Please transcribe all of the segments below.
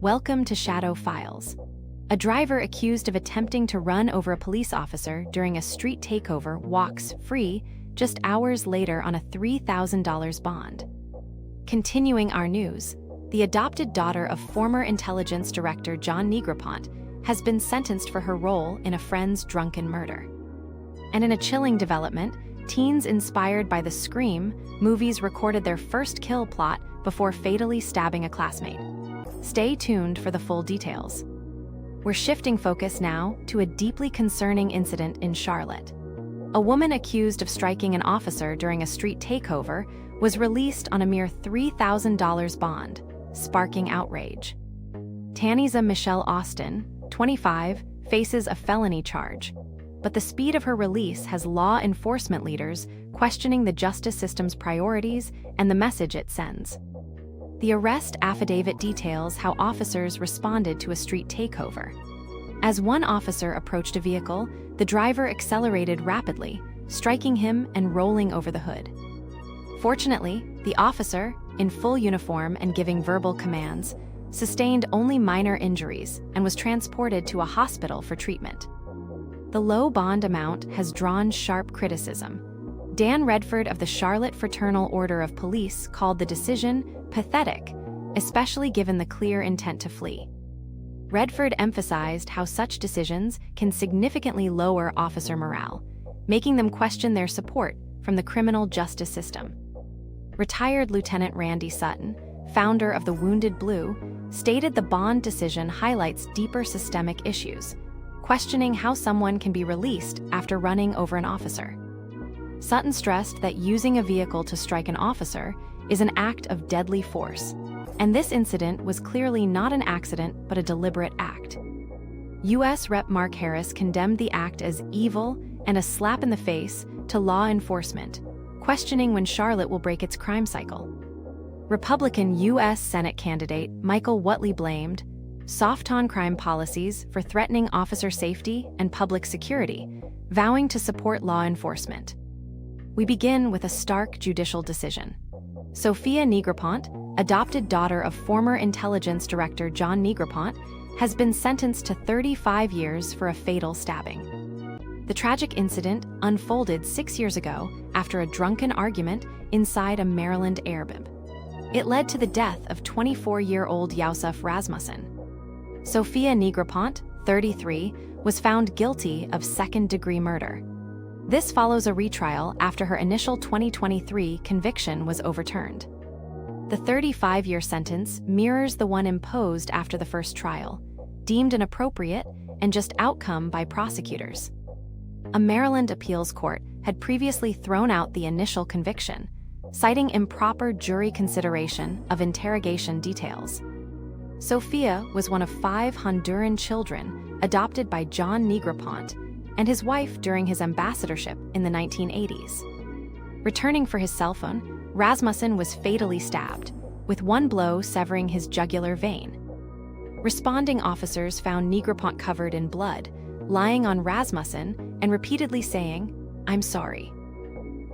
Welcome to Shadow Files. A driver accused of attempting to run over a police officer during a street takeover walks free just hours later on a $3,000 bond. Continuing our news, the adopted daughter of former intelligence director John Negroponte has been sentenced for her role in a friend's drunken murder. And in a chilling development, teens inspired by the Scream movies recorded their first kill plot before fatally stabbing a classmate. Stay tuned for the full details. We're shifting focus now to a deeply concerning incident in Charlotte. A woman accused of striking an officer during a street takeover was released on a mere $3,000 bond, sparking outrage. Taniza Michelle Austin, 25, faces a felony charge, but the speed of her release has law enforcement leaders questioning the justice system's priorities and the message it sends. The arrest affidavit details how officers responded to a street takeover. As one officer approached a vehicle, the driver accelerated rapidly, striking him and rolling over the hood. Fortunately, the officer, in full uniform and giving verbal commands, sustained only minor injuries and was transported to a hospital for treatment. The low bond amount has drawn sharp criticism. Dan Redford of the Charlotte Fraternal Order of Police called the decision pathetic, especially given the clear intent to flee. Redford emphasized how such decisions can significantly lower officer morale, making them question their support from the criminal justice system. Retired Lieutenant Randy Sutton, founder of the Wounded Blue, stated the bond decision highlights deeper systemic issues, questioning how someone can be released after running over an officer. Sutton stressed that using a vehicle to strike an officer is an act of deadly force, and this incident was clearly not an accident but a deliberate act. U.S. Rep. Mark Harris condemned the act as evil and a slap in the face to law enforcement, questioning when Charlotte will break its crime cycle. Republican U.S. Senate candidate Michael Whatley blamed soft-on-crime policies for threatening officer safety and public security, vowing to support law enforcement. We begin with a stark judicial decision. Sophia Negroponte, adopted daughter of former intelligence director John Negroponte, has been sentenced to 35 years for a fatal stabbing. The tragic incident unfolded 6 years ago after a drunken argument inside a Maryland Airbnb. It led to the death of 24-year-old Yusuf Rasmussen. Sophia Negroponte, 33, was found guilty of second-degree murder. This follows a retrial after her initial 2023 conviction was overturned. The 35-year sentence mirrors the one imposed after the first trial, deemed an appropriate and just outcome by prosecutors. A Maryland appeals court had previously thrown out the initial conviction, citing improper jury consideration of interrogation details. Sophia was one of 5 Honduran children adopted by John Negroponte and his wife during his ambassadorship in the 1980s. Returning for his cell phone, Rasmussen was fatally stabbed, with one blow severing his jugular vein. Responding officers found Negroponte covered in blood, lying on Rasmussen and repeatedly saying, "I'm sorry."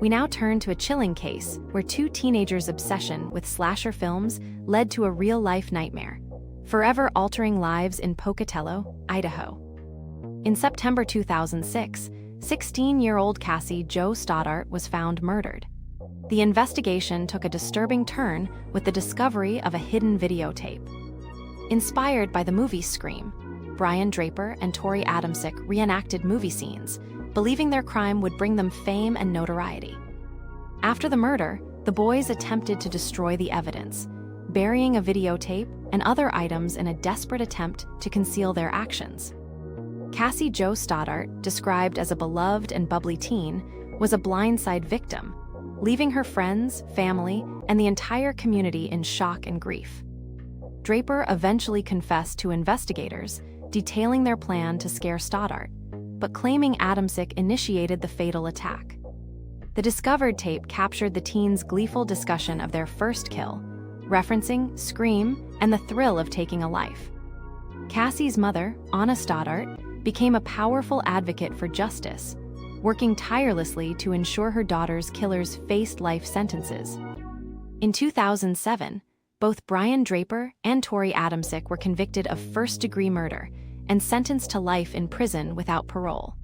We now turn to a chilling case where 2 teenagers' obsession with slasher films led to a real-life nightmare, forever altering lives in Pocatello, Idaho. In September 2006, 16-year-old Cassie Jo Stoddart was found murdered. The investigation took a disturbing turn with the discovery of a hidden videotape. Inspired by the movie Scream, Brian Draper and Tori Adamsick reenacted movie scenes, believing their crime would bring them fame and notoriety. After the murder, the boys attempted to destroy the evidence, burying a videotape and other items in a desperate attempt to conceal their actions. Cassie Jo Stoddart, described as a beloved and bubbly teen, was a blindside victim, leaving her friends, family, and the entire community in shock and grief. Draper eventually confessed to investigators, detailing their plan to scare Stoddart, but claiming Adamsick initiated the fatal attack. The discovered tape captured the teens' gleeful discussion of their first kill, referencing Scream and the thrill of taking a life. Cassie's mother, Anna Stoddart, became a powerful advocate for justice, working tirelessly to ensure her daughter's killers faced life sentences. In 2007, Both Brian Draper and Tori Adamsick were convicted of first-degree murder and sentenced to life in prison without parole.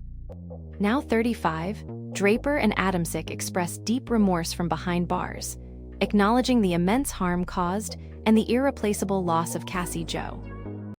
Now 35, Draper and Adamsick expressed deep remorse from behind bars, acknowledging the immense harm caused and the irreplaceable loss of Cassie Jo.